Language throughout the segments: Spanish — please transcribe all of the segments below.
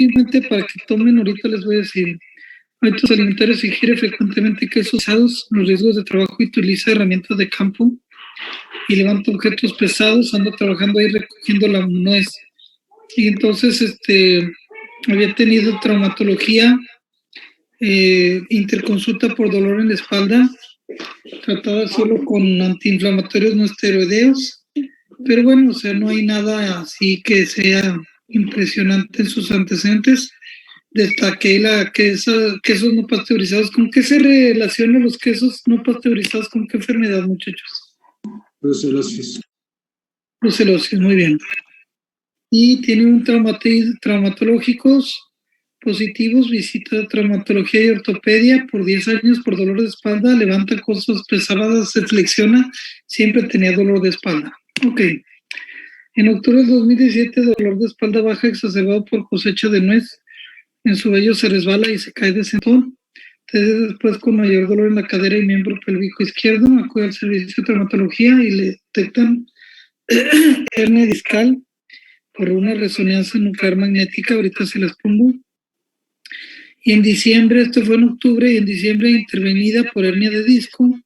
simplemente para que tomen, ahorita les voy a decir. Hábitos alimentarios: ingiere frecuentemente quesos pesados, los riesgos de trabajo, y utiliza herramientas de campo y levanta objetos pesados, anda trabajando ahí recogiendo la nuez. Y entonces había tenido traumatología, interconsulta por dolor en la espalda, tratada solo con antiinflamatorios no esteroideos, pero bueno, o sea, no hay nada así que sea impresionante en sus antecedentes. Destaqué quesos no pasteurizados. ¿Con qué se relacionan los quesos no pasteurizados? ¿Con qué enfermedad, muchachos? Brucelosis. Brucelosis, muy bien. Y tiene un traumatológicos positivos, visita traumatología y ortopedia por 10 años por dolor de espalda, levanta cosas pesadas, se flexiona, siempre tenía dolor de espalda. Ok. En octubre del 2017, dolor de espalda baja exacerbado por cosecha de nuez. En su vello se resbala y se cae de sentón. Después, con mayor dolor en la cadera y miembro pélvico izquierdo, acude al servicio de traumatología y le detectan hernia discal por una resonancia nuclear magnética. Ahorita se las pongo. Y en diciembre, esto fue en octubre, y en diciembre intervenida por hernia de disco.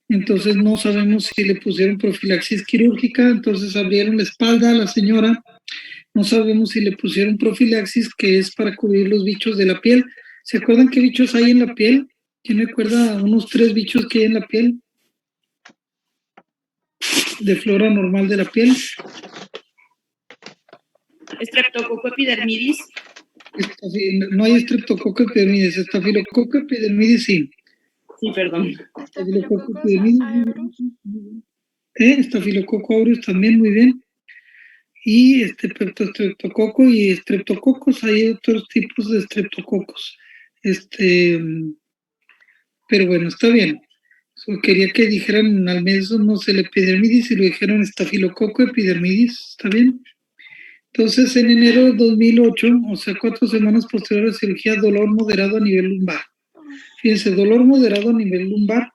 Entonces no sabemos si le pusieron profilaxis quirúrgica, entonces abrieron la espalda a la señora. No sabemos si le pusieron profilaxis, que es para cubrir los bichos de la piel. ¿Se acuerdan qué bichos hay en la piel? ¿Quién me acuerda unos 3 bichos que hay en la piel? De flora normal de la piel. Streptococo epidermidis. No hay estreptococo epidermidis, estafilococo epidermidis sí. Sí, perdón. Estafilococo epidermidis. Estafilococo aureus también, muy bien. Y peptostreptococo y estreptococos, hay otros tipos de estreptococos. Pero bueno, está bien. Quería que dijeran al menos no sé, el epidermidis, y lo dijeron estafilococo epidermidis, ¿está bien? Entonces, en enero de 2008, o sea, 4 semanas posterior a la cirugía, dolor moderado a nivel lumbar. Fíjense, dolor moderado a nivel lumbar,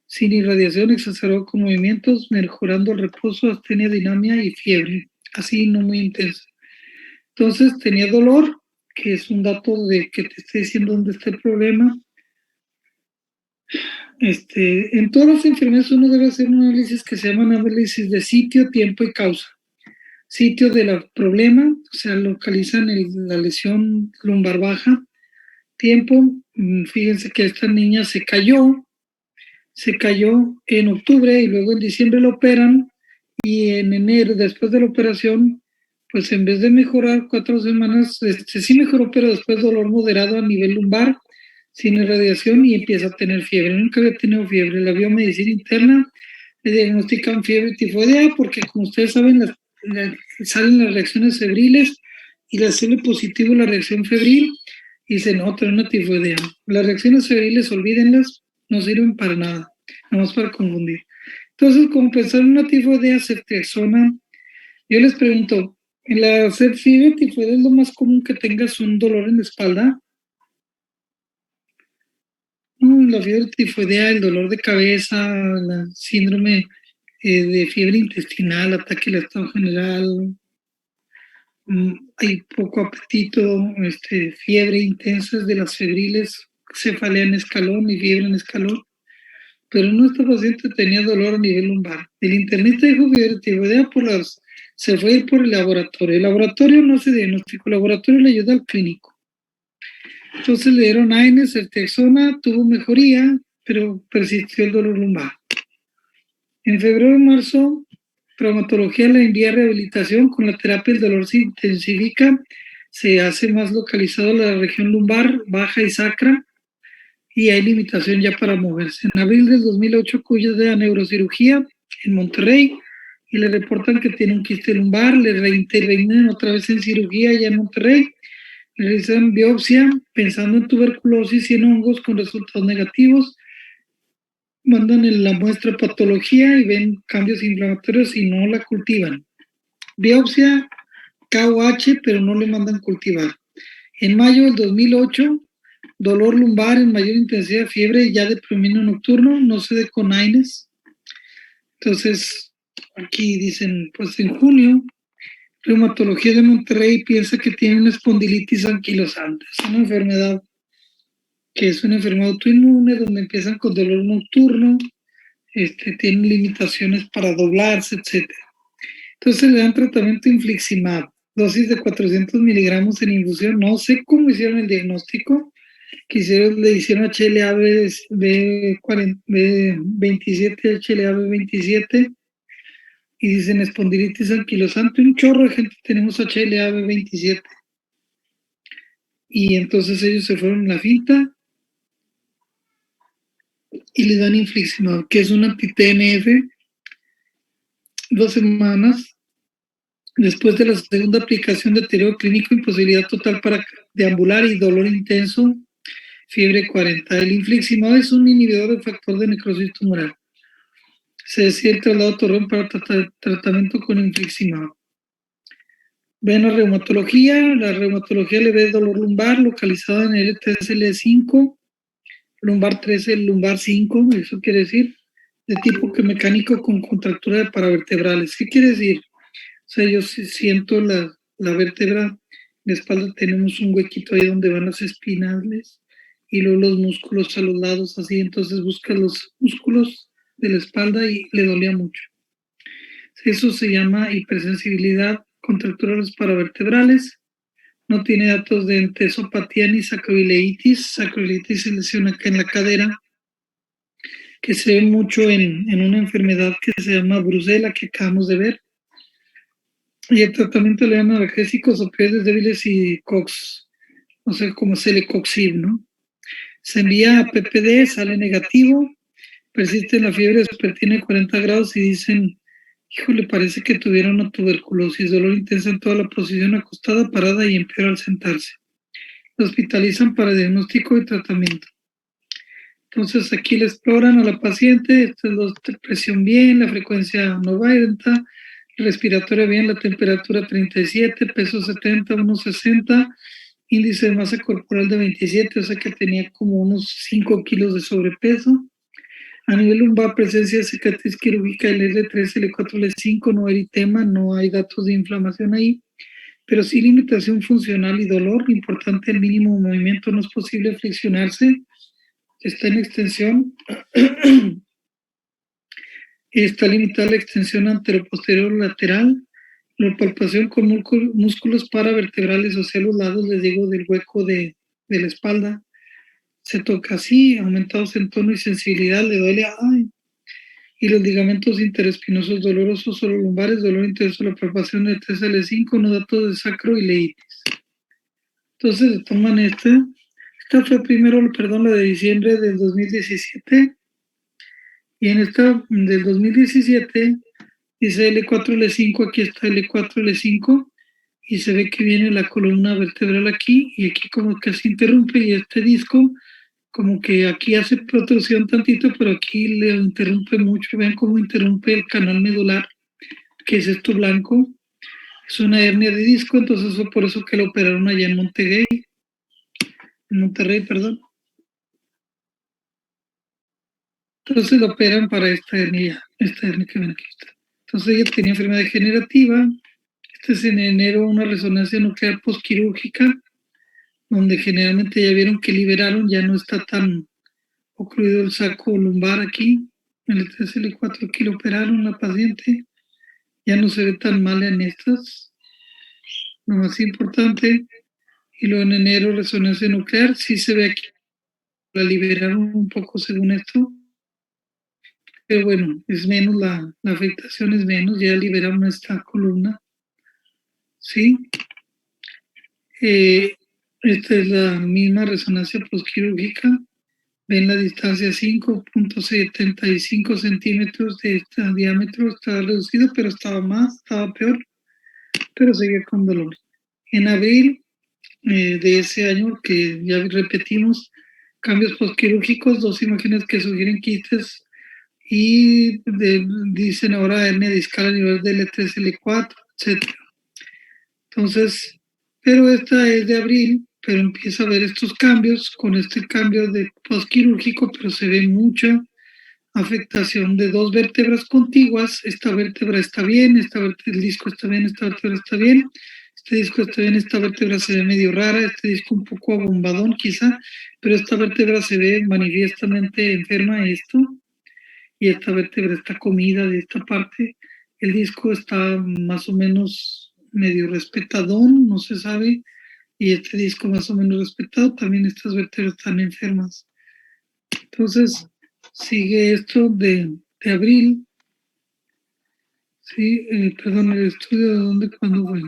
sin irradiación, exacerbado con movimientos, mejorando el reposo, astenia, dinamia y fiebre, así no muy intensa. Entonces, tenía dolor, que es un dato de que te esté diciendo dónde está el problema. En todas las enfermedades uno debe hacer un análisis que se llama análisis de sitio, tiempo y causa. Sitio del problema, o sea, localizan la lesión lumbar baja. Tiempo, fíjense que esta niña se cayó en octubre y luego en diciembre la operan, y en enero, después de la operación, pues en vez de mejorar 4 semanas, sí mejoró, pero después dolor moderado a nivel lumbar, sin irradiación, y empieza a tener fiebre. Nunca había tenido fiebre. La biomedicina interna le diagnostican fiebre tifoidea porque, como ustedes saben, salen las reacciones febriles y le sale positivo la reacción febril y se nota una tifoidea. Las reacciones febriles, olvídenlas, no sirven para nada, nada más para confundir. Entonces, como pensar en una tifoidea, ceftriaxona. Yo les pregunto, ¿en la fiebre tifoidea es lo más común que tengas un dolor en la espalda? La fiebre tifoidea, el dolor de cabeza, el síndrome de fiebre intestinal, ataque al estado general, hay poco apetito, fiebre intensa de las febriles, cefalea en escalón y fiebre en escalón. Pero nuestro paciente tenía dolor a nivel lumbar. El internista dijo fiebre tifoidea se fue a ir por el laboratorio. El laboratorio no se diagnosticó, el laboratorio le ayuda al clínico. Entonces le dieron AINES, ceftriaxona, tuvo mejoría, pero persistió el dolor lumbar. En febrero y marzo, traumatología la envía a rehabilitación. Con la terapia el dolor se intensifica, se hace más localizado la región lumbar, baja y sacra, y hay limitación ya para moverse. En abril del 2008 acude a neurocirugía en Monterrey y le reportan que tiene un quiste lumbar, le reintervienen otra vez en cirugía ya en Monterrey, le realizan biopsia pensando en tuberculosis y en hongos con resultados negativos, mandan en la muestra patología y ven cambios inflamatorios y no la cultivan. Biopsia KOH, pero no le mandan cultivar. En mayo del 2008, dolor lumbar en mayor intensidad, fiebre ya de predominio nocturno, no se de con AINES. Entonces, aquí dicen, pues en junio, Reumatología de Monterrey piensa que tiene una espondilitis anquilosante. Es una enfermedad que es una enfermedad autoinmune donde empiezan con dolor nocturno, tienen limitaciones para doblarse, etc. Entonces le dan tratamiento infliximab, dosis de 400 miligramos en infusión. No sé cómo hicieron el diagnóstico, le hicieron HLA-B27, HLA-B27, y dicen espondilitis anquilosante. Un chorro de gente tenemos HLA-B27. Y entonces ellos se fueron a la finta y le dan infliximab, que es un anti-TNF, 2 semanas. Después de la segunda aplicación, deterioro clínico, imposibilidad total para deambular y dolor intenso, fiebre 40. El infliximab es un inhibidor del factor de necrosis tumoral. Se decide el traslado a Torreón para tratamiento con infliximab. Ven la reumatología le ve dolor lumbar localizado en el L3L5, lumbar 13, lumbar 5, eso quiere decir, de tipo que mecánico con contractura de paravertebrales. ¿Qué quiere decir? O sea, yo siento la vértebra, en la espalda tenemos un huequito ahí donde van las espinales y luego los músculos a los lados, así, entonces busca los músculos de la espalda y le dolía mucho. Eso se llama hipersensibilidad, contractura de los paravertebrales. No tiene datos de entesopatía ni sacroileitis. Sacroileitis se lesiona acá en la cadera, que se ve mucho en una enfermedad que se llama Brusela, que acabamos de ver. Y el tratamiento le dan analgésicos, opioides débiles y COX, o sea, como celecoxib, ¿no? Se envía a PPD, sale negativo, persiste la fiebre vespertina de 40 grados y dicen, híjole, parece que tuvieron una tuberculosis, dolor intenso en toda la posición, acostada, parada y empeora al sentarse. Lo hospitalizan para diagnóstico y tratamiento. Entonces aquí le exploran a la paciente, la presión bien, la frecuencia no va alta, respiratoria bien, la temperatura 37, peso 70, 1,60, índice de masa corporal de 27, o sea que tenía como unos 5 kilos de sobrepeso. A nivel lumbar, presencia de cicatriz quirúrgica del L3, L4, L5, no eritema, no hay datos de inflamación ahí, pero sí limitación funcional y dolor. Importante, el mínimo movimiento, no es posible flexionarse, está en extensión. Está limitada la extensión anteroposterior lateral, la palpación con músculos paravertebrales, o sea, los lados, les digo, del hueco de la espalda. Se toca así, aumentados en tono y sensibilidad, le duele, ay. Y los ligamentos interespinosos dolorosos, solo lumbares, dolor intenso, la palpación de 3L5, no datos de sacroileitis. Entonces toman esta fue primero, perdón, la de diciembre del 2017, y en esta del 2017 dice L4, L5, aquí está L4, L5, y se ve que viene la columna vertebral aquí, y aquí como que se interrumpe, y este disco como que aquí hace protrusión tantito, pero aquí le interrumpe mucho. Vean cómo interrumpe el canal medular, que es esto blanco. Es una hernia de disco, entonces por eso que lo operaron allá en Monterrey, perdón. Entonces lo operan para esta hernia que ven aquí. Entonces ella tenía enfermedad degenerativa. Este es en enero, una resonancia nuclear postquirúrgica, donde generalmente ya vieron que liberaron, ya no está tan ocluido el saco lumbar aquí. En el 3 L4 aquí lo operaron la paciente. Ya no se ve tan mal en estas. Lo más importante. Y luego en enero, resonancia nuclear. Sí se ve aquí. La liberaron un poco según esto. Pero bueno, es menos, la afectación es menos. Ya liberaron esta columna. ¿Sí? Esta es la misma resonancia postquirúrgica. Ven la distancia 5.75 centímetros de este diámetro. Estaba reducido, pero estaba peor, pero seguía con dolor. En abril de ese año, que ya repetimos, cambios postquirúrgicos, 2 imágenes que sugieren quistes y dicen ahora hernia discal a nivel de L3, L4, etc. Entonces, pero esta es de abril, pero empieza a ver estos cambios con este cambio de postquirúrgico, pero se ve mucha afectación de dos vértebras contiguas. Esta vértebra está bien, el disco está bien, esta vértebra está bien, este disco está bien, esta vértebra se ve medio rara, este disco un poco abombadón quizá, pero esta vértebra se ve manifiestamente enferma, y esta vértebra está comida de esta parte. El disco está más o menos medio respetadón, no se sabe, y este disco más o menos respetado, también estas vértebras están enfermas. Entonces, sigue esto de abril, sí, perdón, el estudio de dónde, cuándo fue.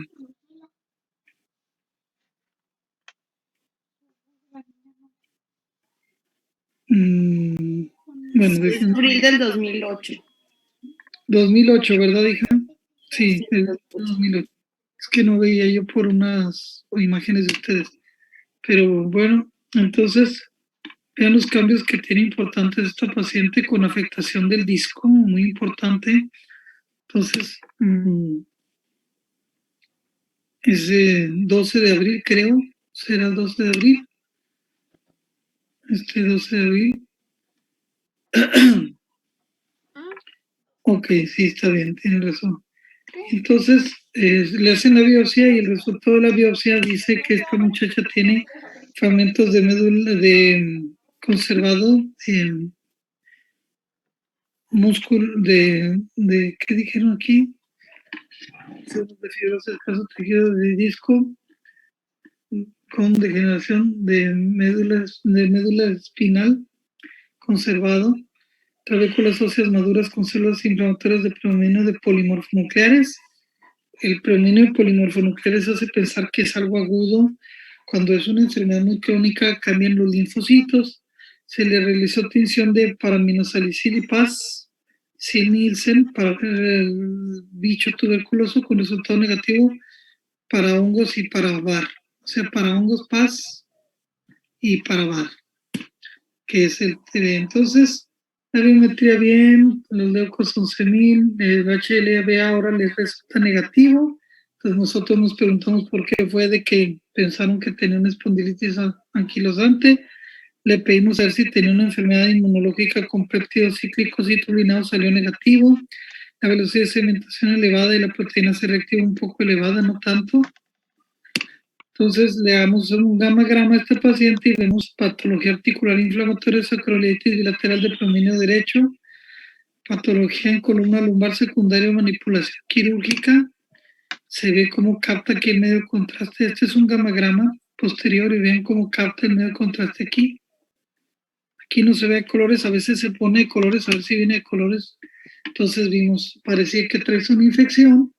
Bueno, Es abril del 2008. 2008, ¿verdad, hija? Sí, es 2008. Es que no veía yo por unas imágenes de ustedes. Pero bueno, entonces, vean los cambios que tiene importantes esta paciente con afectación del disco, muy importante. Entonces, es 12 de abril, creo, será 12 de abril. 12 de abril. Ok, sí, está bien, tiene razón. Entonces, le hacen la biopsia y el resultado de la biopsia dice que esta muchacha tiene fragmentos de médula conservado músculo ¿qué dijeron aquí? De fibrosis caso tejido de disco con degeneración de médula espinal conservado, trabéculas óseas maduras con células inflamatorias de predominio de polimorfonucleares. El predominio de polimorfonucleares hace pensar que es algo agudo. Cuando es una enfermedad muy crónica, cambian los linfocitos. Se le realizó tinción de paraminosalicil y Paz, Nielsen, para el bicho tuberculoso con resultado negativo para hongos y para VAR. O sea, para hongos Paz y para VAR, que es el TB. Entonces, la biometría bien, los leucos 11.000, el HLA-A ahora les resulta negativo. Entonces nosotros nos preguntamos por qué fue de que pensaron que tenía una espondilitis anquilosante. Le pedimos a ver si tenía una enfermedad inmunológica con péptidos cíclicos y turbinados, salió negativo. La velocidad de sedimentación elevada y la proteína C reactiva un poco elevada, no tanto. Entonces le damos un gamma-grama a este paciente y vemos patología articular inflamatoria, sacroiliitis bilateral de predominio derecho, patología en columna lumbar secundaria, manipulación quirúrgica. Se ve cómo capta aquí el medio contraste. Este es un gamma-grama posterior y vean cómo capta el medio contraste aquí. Aquí no se ve colores, a veces se pone de colores, a ver si viene de colores. Entonces vimos, parecía que traes una infección.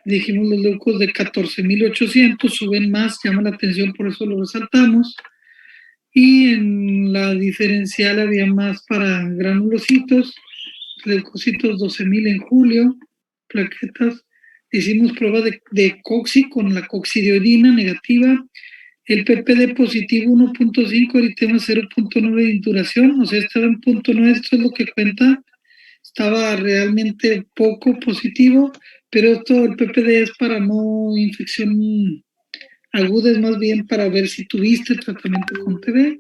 Dijimos los leucos de 14.800 suben más, llama la atención, por eso lo resaltamos. Y en la diferencial había más para granulocitos, leucocitos 12.000 en julio, plaquetas. Hicimos prueba de coxi con la coxidiodina negativa, el PPD positivo 1.5, eritema 0.9 de induración, o sea, estaba en 0.9, esto es lo que cuenta. Estaba realmente poco positivo, pero esto, el PPD es para no infección aguda, es más bien para ver si tuviste tratamiento con TB.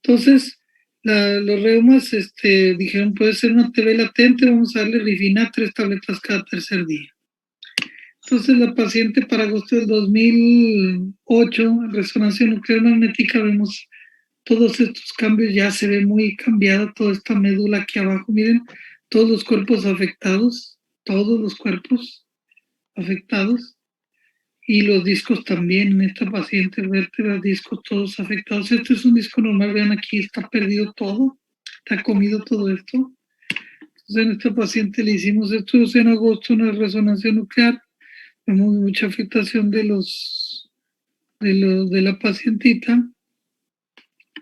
Entonces, los reumas dijeron, puede ser una TB latente, vamos a darle Rifina 3 tabletas cada tercer día. Entonces, la paciente para agosto del 2008, en resonancia nuclear magnética, vemos todos estos cambios, ya se ve muy cambiada toda esta médula aquí abajo, miren, todos los cuerpos afectados, todos los cuerpos afectados, y los discos también en esta paciente, vértebras, discos todos afectados. Este es un disco normal, vean aquí, está perdido todo, está comido todo esto. Entonces en esta paciente le hicimos estudios en agosto, una resonancia nuclear, vemos mucha afectación de la pacientita,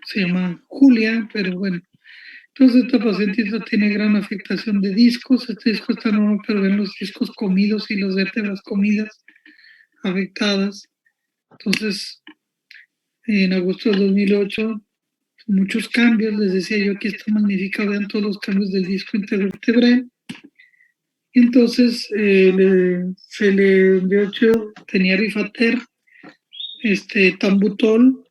se llama Julia, pero bueno. Entonces esta pacientita tiene gran afectación de discos, este disco está normal, pero ven los discos comidos y las vértebras comidas, afectadas. Entonces, en agosto del 2008, muchos cambios, les decía yo, aquí está magnífica, vean todos los cambios del disco intervertebral. Y entonces se le envió, tenía Rifater, Tambutol,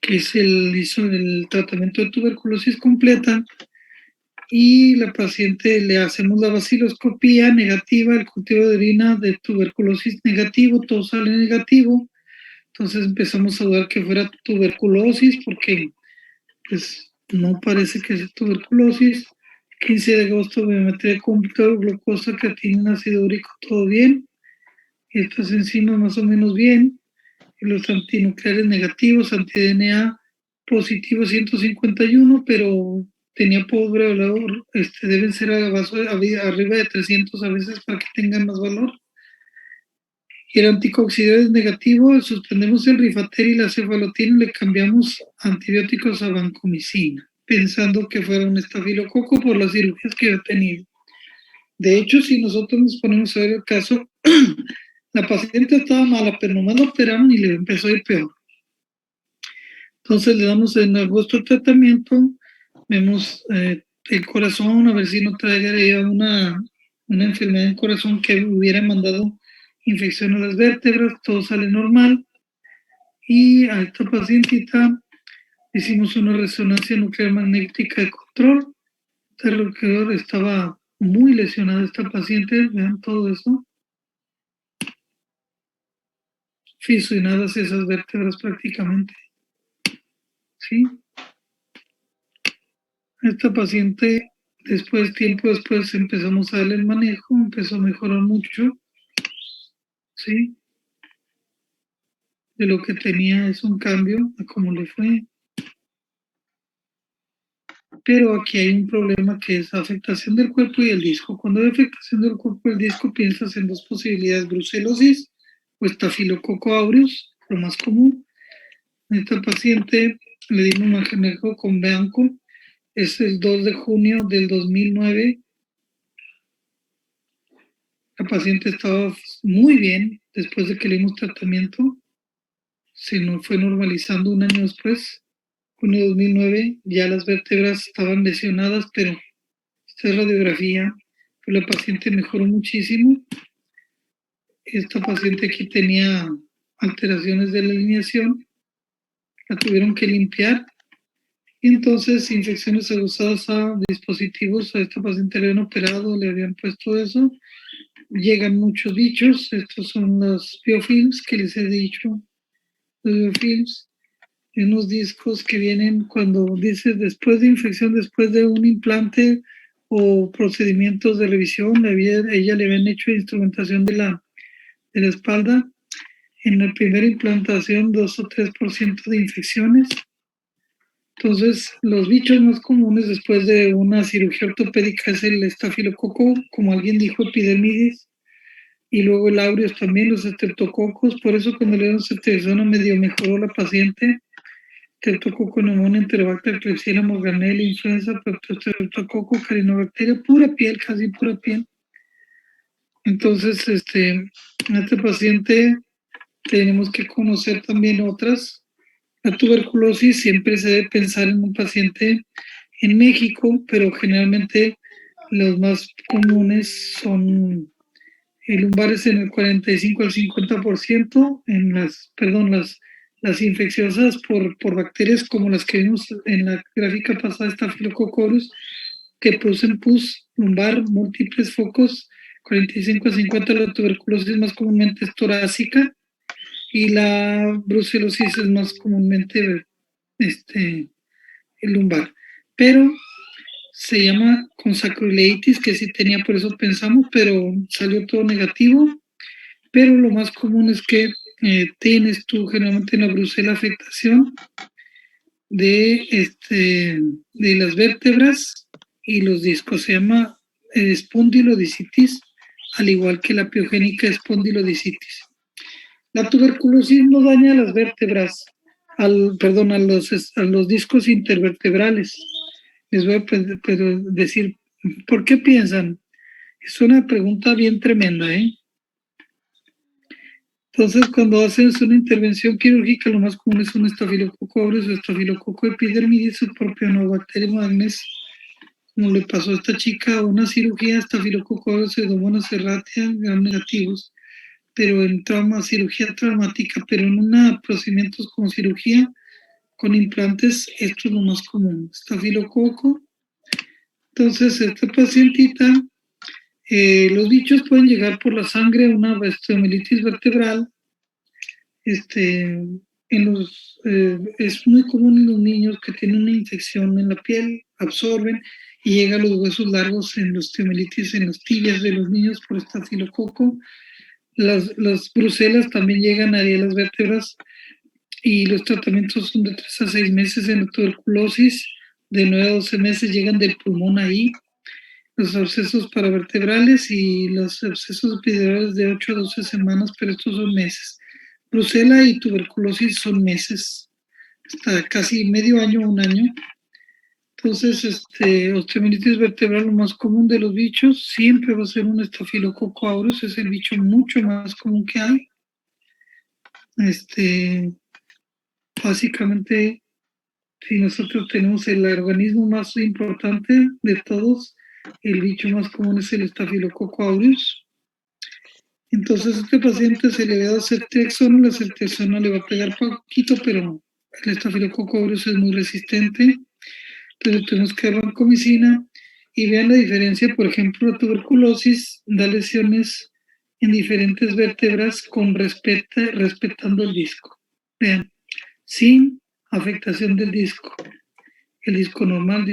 que hizo el tratamiento de tuberculosis completa, y la paciente le hacemos la vaciloscopía negativa, el cultivo de orina de tuberculosis negativo, todo sale negativo. Entonces empezamos a dudar que fuera tuberculosis porque pues no parece que sea tuberculosis. 15 de agosto biometría computador, glucosa, creatinina, ácido úrico, todo bien. Estas enzimas más o menos bien. Y los antinucleares negativos, anti-DNA positivo 151, pero tenía pobre valor, deben ser arriba de 300 a veces para que tengan más valor. Y el anticooxidante negativo, suspendemos el rifater y la cefalotina y le cambiamos antibióticos a vancomicina, pensando que fuera un estafilococo por las cirugías que había tenido. De hecho, si nosotros nos ponemos a ver el caso, la paciente estaba mala, pero nomás la operaron y le empezó a ir peor. Entonces le damos en agosto el tratamiento, vemos el corazón, a ver si no traería una enfermedad del corazón que hubiera mandado infección a las vértebras, todo sale normal. Y a esta pacientita hicimos una resonancia nuclear magnética de control. Este estaba muy lesionada esta paciente, vean todo esto. Fisionadas esas vértebras prácticamente. ¿Sí? Esta paciente, tiempo después, empezamos a darle el manejo, empezó a mejorar mucho. ¿Sí? De lo que tenía es un cambio a cómo le fue. Pero aquí hay un problema que es afectación del cuerpo y el disco. Cuando hay afectación del cuerpo y el disco, piensas en dos posibilidades: brucelosis o estafilococo aureus, lo más común. A esta paciente le dimos manejo con Beanco, es el 2 de junio del 2009. La paciente estaba muy bien después de que le dimos tratamiento. Se nos fue normalizando un año después, junio de 2009, ya las vértebras estaban lesionadas, pero esta es radiografía, pues la paciente mejoró muchísimo. Esta paciente aquí tenía alteraciones de la alineación, la tuvieron que limpiar, y entonces infecciones aguzadas a dispositivos. A esta paciente le habían operado, le habían puesto eso. Llegan muchos bichos, estos son los biofilms que les he dicho, los biofilms, unos discos que vienen cuando dices después de infección, después de un implante o procedimientos de revisión, ella le habían hecho instrumentación de la espalda. En la primera implantación 2 o 3% de infecciones. Entonces, los bichos más comunes después de una cirugía ortopédica es el estafilococo, como alguien dijo, epidermidis, y luego el aureus también, los estreptococos. Por eso cuando le dieron ceftriaxona medio mejoró la paciente. Streptococo pneumoniae, Enterobacter, Klebsiella, Morganella, influenza, Streptococo, Carinobacteria, pura piel, casi pura piel. Entonces, a este paciente tenemos que conocer también otras. La tuberculosis siempre se debe pensar en un paciente en México, pero generalmente los más comunes son lumbares en el 45 al 50%, las infecciosas por bacterias como las que vimos en la gráfica pasada, Staphylococcus aureus, que producen pus lumbar, múltiples focos. 45 a 50, la tuberculosis más comúnmente es torácica, y la brucelosis es más comúnmente el lumbar. Pero se llama consacroileitis, que sí tenía, por eso pensamos, pero salió todo negativo. Pero lo más común es que tienes tú generalmente en la brucela afectación de las vértebras y los discos. Se llama espondilodicitis, al igual que la piogénica espondilodicitis. La tuberculosis no daña las vértebras, a los discos intervertebrales. Les voy a decir, ¿por qué piensan? Es una pregunta bien tremenda, ¿eh? Entonces, cuando haces una intervención quirúrgica, lo más común es un estafilococo aureus o estafilococo epidermidis, su propionobacterium agnes, como le pasó a esta chica, una cirugía, estafilococo aureus, pseudomonas serratia, gram negativos, pero en cirugía traumática, pero en procedimientos como cirugía con implantes, esto es lo más común. Estafilococo, Entonces, esta pacientita, los bichos pueden llegar por la sangre a una osteomielitis vertebral. Es muy común en los niños que tienen una infección en la piel, absorben y llega a los huesos largos en los osteomielitis, en las tibias de los niños por estafilococo. Las brucelas también llegan a las vértebras y los tratamientos son de 3 a 6 meses en la tuberculosis, de 9 a 12 meses llegan del pulmón ahí, los abscesos paravertebrales y los abscesos epidurales de 8 a 12 semanas, pero estos son meses. Brucela y tuberculosis son meses, hasta casi medio año, un año. Entonces, osteomielitis vertebral, lo más común de los bichos, siempre va a ser un estafilococo aureus, es el bicho mucho más común que hay. Básicamente, si nosotros tenemos el organismo más importante de todos, el bicho más común es el estafilococo aureus. Entonces, a este paciente se le va a dar ceftriaxona, la ceftriaxona le va a pegar poquito, pero el estafilococo aureus es muy resistente. Entonces, tenemos que dar vancomicina y vean la diferencia. Por ejemplo, la tuberculosis da lesiones en diferentes vértebras respetando el disco. Vean, sin afectación del disco. El disco normal,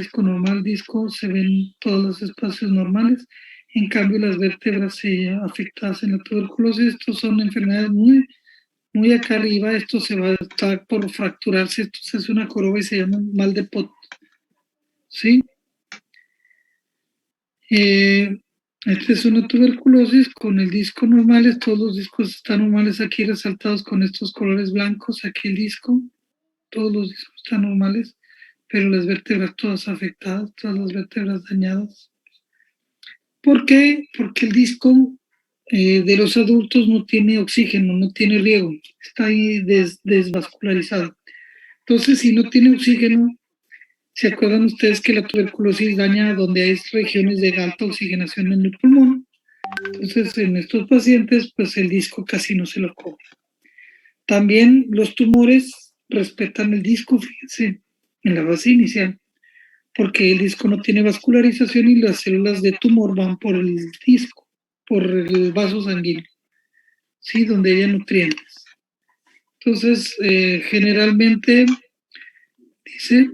se ven todos los espacios normales. En cambio, las vértebras afectadas en la tuberculosis, estos son enfermedades muy acá arriba. Esto se va a estar por fracturarse. Esto se hace una joroba y se llama mal de Pot. ¿Sí? Esta es una tuberculosis con el disco normales. Todos los discos están normales aquí resaltados con estos colores blancos. Aquí el disco, todos los discos están normales, pero las vértebras todas afectadas, todas las vértebras dañadas. ¿Por qué? Porque el disco de los adultos no tiene oxígeno, no tiene riego, está ahí desvascularizado. Entonces, si no tiene oxígeno, ¿se acuerdan ustedes que la tuberculosis daña donde hay regiones de alta oxigenación en el pulmón? Entonces, en estos pacientes, pues el disco casi no se lo come. También los tumores respetan el disco, fíjense, en la fase inicial, porque el disco no tiene vascularización y las células de tumor van por el disco, por el vaso sanguíneo, ¿sí? Donde hay nutrientes. Entonces, generalmente, dice,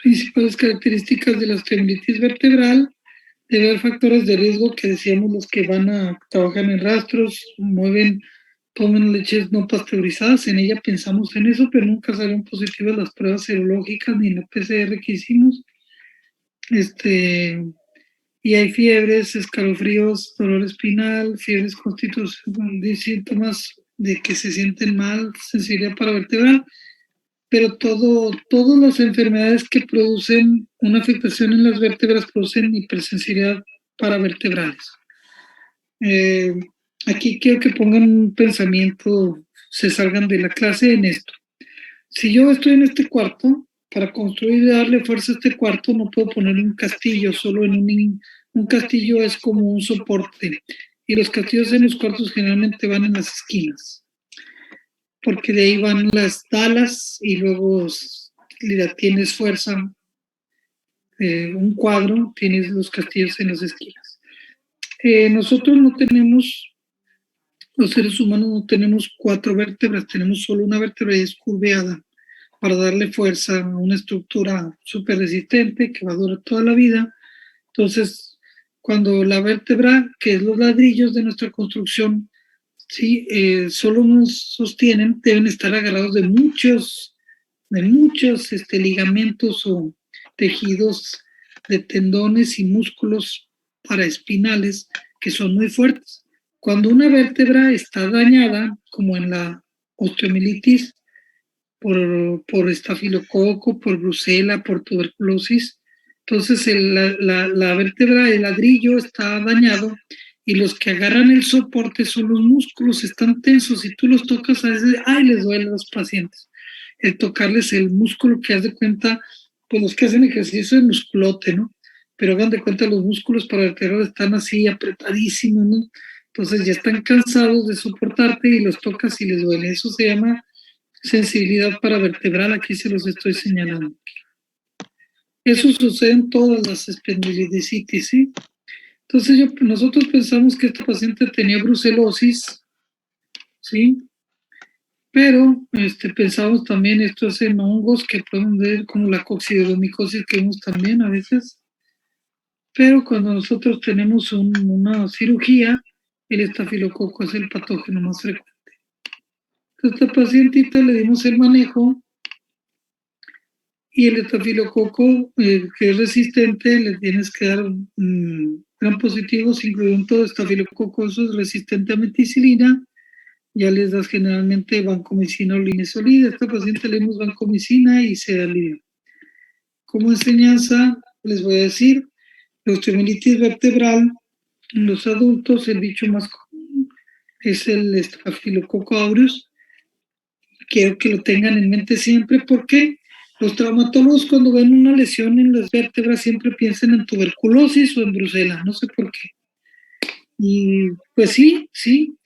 principales características de la osteomielitis vertebral, debe haber factores de riesgo que decíamos los que van a trabajar en rastros, tomen leches no pasteurizadas. En ella pensamos en eso, pero nunca salieron positivas las pruebas serológicas ni la PCR que hicimos. Y hay fiebres, escalofríos, dolor espinal, fiebres constitucionales, síntomas de que se sienten mal, sensibilidad paravertebral, pero todas las enfermedades que producen una afectación en las vértebras producen hipersensibilidad paravertebrales. Aquí quiero que pongan un pensamiento, se salgan de la clase en esto. Si yo estoy en este cuarto, para construir y darle fuerza a este cuarto no puedo poner un castillo, solo en un castillo es como un soporte, y los castillos en los cuartos generalmente van en las esquinas, porque de ahí van las dalas y luego tienes fuerza, un cuadro, tienes los castillos en las esquinas. Nosotros no tenemos, los seres humanos no tenemos 4 vértebras, tenemos solo una vértebra y es curveada para darle fuerza a una estructura súper resistente que va a durar toda la vida. Entonces, cuando la vértebra, que es los ladrillos de nuestra construcción, ¿sí? Solo nos sostienen, deben estar agarrados de muchos ligamentos o tejidos de tendones y músculos paraespinales que son muy fuertes. Cuando una vértebra está dañada, como en la osteomielitis, por estafilococo, por brucela, por tuberculosis, entonces la vértebra, el ladrillo está dañado y los que agarran el soporte son los músculos, están tensos y tú los tocas a veces, les duele a los pacientes. El tocarles el músculo que haz de cuenta, pues los que hacen ejercicio es musculote, ¿no? Pero hagan de cuenta los músculos paravertebrales están así apretadísimos, ¿no? Entonces ya están cansados de soportarte y los tocas y les duele. Eso se llama sensibilidad paravertebral, aquí se los estoy señalando. Eso sucede en todas las espondilodicitis, ¿sí? Entonces nosotros pensamos que esta paciente tenía brucelosis, ¿sí? Pero pensamos también esto es en hongos que podemos ver como la coccidiomicosis que vemos también a veces. Pero cuando nosotros tenemos una cirugía, el estafilococo es el patógeno más frecuente. Entonces, a esta pacientita le dimos el manejo y el estafilococo que es resistente, le tienes que dar gran positivos, incluyendo todo estafilococo, eso es resistente a meticilina. Ya les das generalmente vancomicina o linezolida. A esta paciente le dimos vancomicina y se alivió. Como enseñanza, les voy a decir, la osteomielitis vertebral en los adultos, el bicho más común es el Staphylococcus aureus. Quiero que lo tengan en mente siempre porque los traumatólogos cuando ven una lesión en las vértebras siempre piensan en tuberculosis o en brucela, no sé por qué. Y pues sí,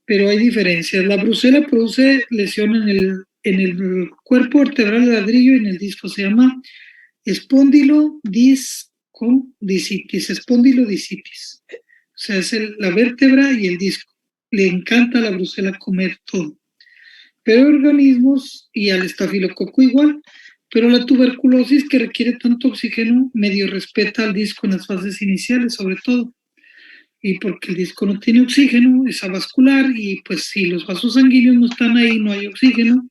pero hay diferencias. La brucela produce lesión en el cuerpo vertebral del ladrillo y en el disco. Se llama espondilodicitis. O sea, es la vértebra y el disco. Le encanta a la brucela comer todo. Pero hay organismos, y al estafilococo igual, pero la tuberculosis que requiere tanto oxígeno medio respeta al disco en las fases iniciales, sobre todo. Y porque el disco no tiene oxígeno, es avascular, y pues si los vasos sanguíneos no están ahí, no hay oxígeno,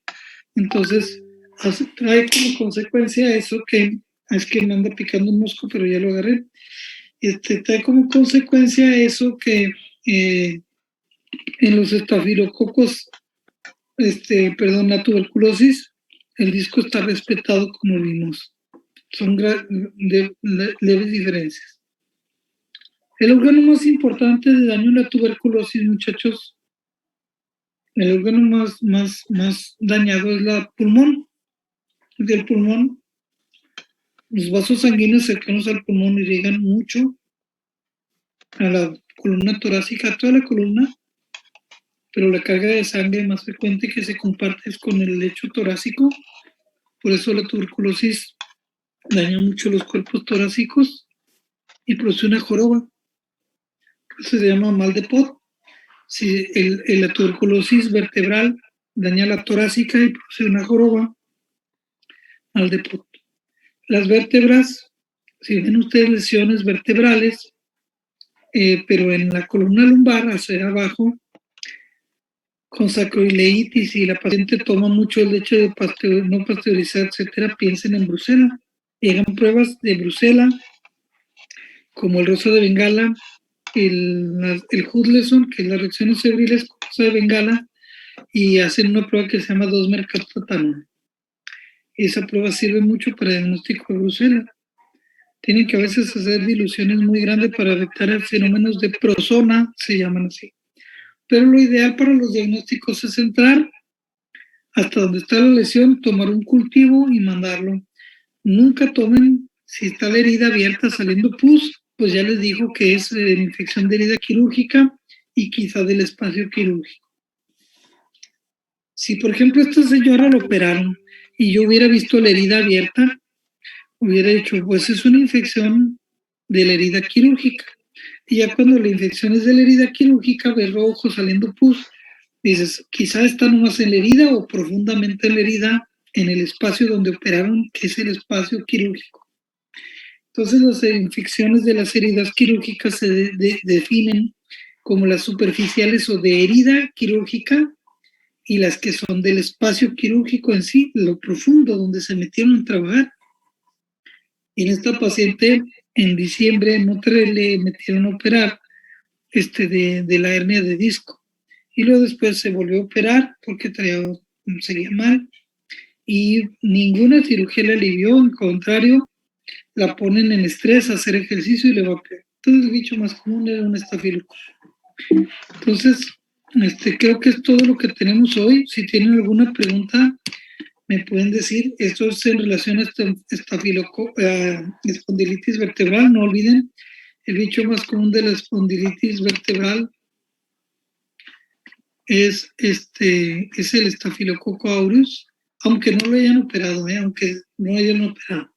entonces trae como consecuencia eso que, es que me anda picando un mosco, pero ya lo agarré, trae como consecuencia eso que en los estafilococos, la tuberculosis, el disco está respetado como vimos, son leves diferencias. El órgano más importante de daño en la tuberculosis, muchachos, el órgano más dañado es el pulmón. Del pulmón, los vasos sanguíneos cercanos al pulmón irrigan mucho a la columna torácica, a toda la columna, pero la carga de sangre más frecuente que se comparte es con el lecho torácico. Por eso la tuberculosis daña mucho los cuerpos torácicos y produce una joroba. Eso se llama mal de Pot. Si la tuberculosis vertebral daña la torácica y produce una joroba, mal de Pot. Las vértebras, si ven ustedes lesiones vertebrales, pero en la columna lumbar hacia abajo, con sacroileitis y la paciente toma mucho el leche de no pasteurizar, etcétera, piensen en brucela. Llegan pruebas de brucela, como el rosa de Bengala, el Hudson, que es las reacciones febriles con rosa de Bengala, y hacen una prueba que se llama 2-mercaptopurona. Esa prueba sirve mucho para el diagnóstico de brucela. Tienen que a veces hacer diluciones muy grandes para detectar fenómenos de prozona, se llaman así. Pero lo ideal para los diagnósticos es entrar hasta donde está la lesión, tomar un cultivo y mandarlo. Nunca tomen, si está la herida abierta saliendo pus, pues ya les dijo que es infección de herida quirúrgica y quizá del espacio quirúrgico. Si, por ejemplo, esta señora lo operaron y yo hubiera visto la herida abierta, hubiera dicho, pues es una infección de la herida quirúrgica. Y ya cuando la infección es de la herida quirúrgica, ves rojo saliendo pus, dices, quizá está nomás en la herida o profundamente en la herida, en el espacio donde operaron, que es el espacio quirúrgico. Entonces las infecciones de las heridas quirúrgicas se definen como las superficiales o de herida quirúrgica y las que son del espacio quirúrgico en sí, lo profundo donde se metieron a trabajar. Y en esta paciente, en diciembre, en Monterrey le metieron a operar de la hernia de disco. Y luego después se volvió a operar porque seguía mal. Y ninguna cirugía le alivió, al contrario, la ponen en estrés a hacer ejercicio y le va a pegar. Entonces el bicho más común era un estafilococo. Entonces, creo que es todo lo que tenemos hoy. Si tienen alguna pregunta, me pueden decir. Esto es en relación a espondilitis vertebral. No olviden, el bicho más común de la espondilitis vertebral es el Staphylococcus aureus, aunque no lo hayan operado, aunque no hayan operado.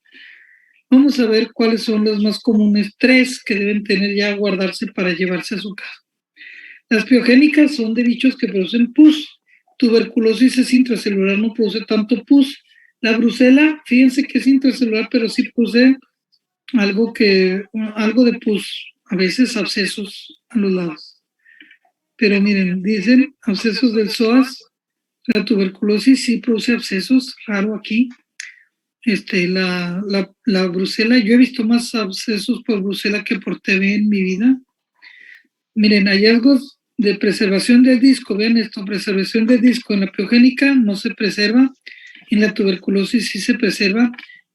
Vamos a ver cuáles son las más comunes, 3 que deben tener ya guardarse para llevarse a su casa. Las piogénicas son de bichos que producen pus. Tuberculosis es intracelular, no produce tanto pus. La brucela, fíjense que es intracelular, pero sí produce algo de pus, a veces abscesos a los lados. Pero miren, dicen abscesos del psoas. La tuberculosis sí produce abscesos, raro aquí. La brucela, yo he visto más abscesos por brucela que por TB en mi vida. Miren, hallazgos de preservación del disco, vean esto, preservación del disco en la piogénica no se preserva, en la tuberculosis sí se preserva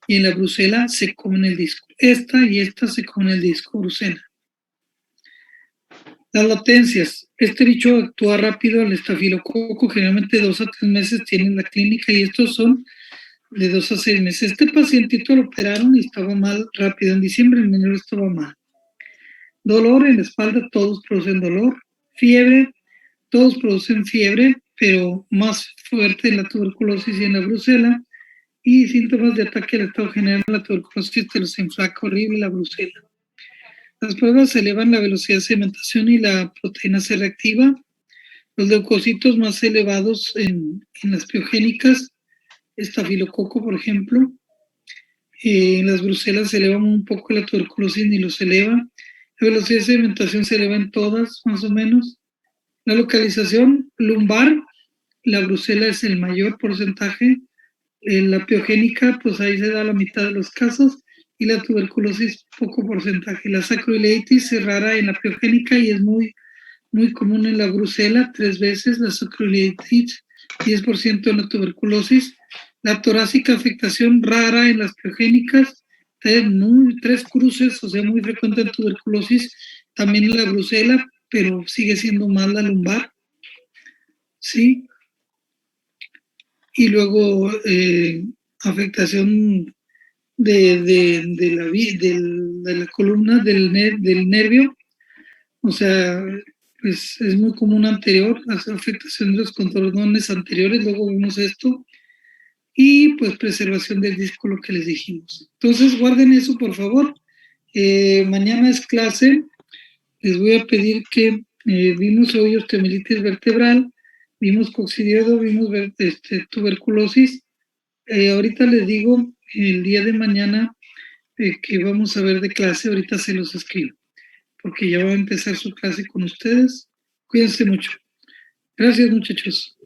y en la brucela se come el disco. Esta y esta se come el disco, brucela. Las latencias. Este bicho actúa rápido, el estafilococo, generalmente 2 a 3 meses tienen la clínica y estos son de 2 a 6 meses. Este pacientito lo operaron y estaba mal rápido. En diciembre, en enero estaba mal. Dolor en la espalda, todos producen dolor. Fiebre, todos producen fiebre, pero más fuerte en la tuberculosis y en la brucela. Y síntomas de ataque al estado general, la tuberculosis te los inflaca horrible, la brucela. Las pruebas elevan la velocidad de sedimentación y la proteína C reactiva. Los leucocitos más elevados en las piogénicas, estafilococo, por ejemplo. En las brucelas se eleva un poco, la tuberculosis ni los eleva. La velocidad de sedimentación se eleva en todas, más o menos. La localización lumbar, la brucela es el mayor porcentaje. En la piogénica, pues ahí se da la mitad de los casos. Y la tuberculosis, poco porcentaje. La sacroileitis es rara en la piogénica y es muy, muy común en la brucela, 3 veces. La sacroileitis, 10% en la tuberculosis. La torácica, afectación rara en las piogénicas, 3 cruces, o sea, muy frecuente en tuberculosis, también en la brucela, pero sigue siendo más la lumbar, ¿sí? Y luego afectación de la columna, del nervio, o sea, pues es muy común anterior, la afectación de los contornones anteriores, luego vemos esto, y pues preservación del disco, lo que les dijimos. Entonces guarden eso, por favor. Mañana es clase, les voy a pedir que vimos hoy osteomielitis vertebral, vimos coccidioides, vimos tuberculosis. Ahorita les digo el día de mañana que vamos a ver de clase, ahorita se los escribo, porque ya va a empezar su clase con ustedes. Cuídense mucho. Gracias, muchachos.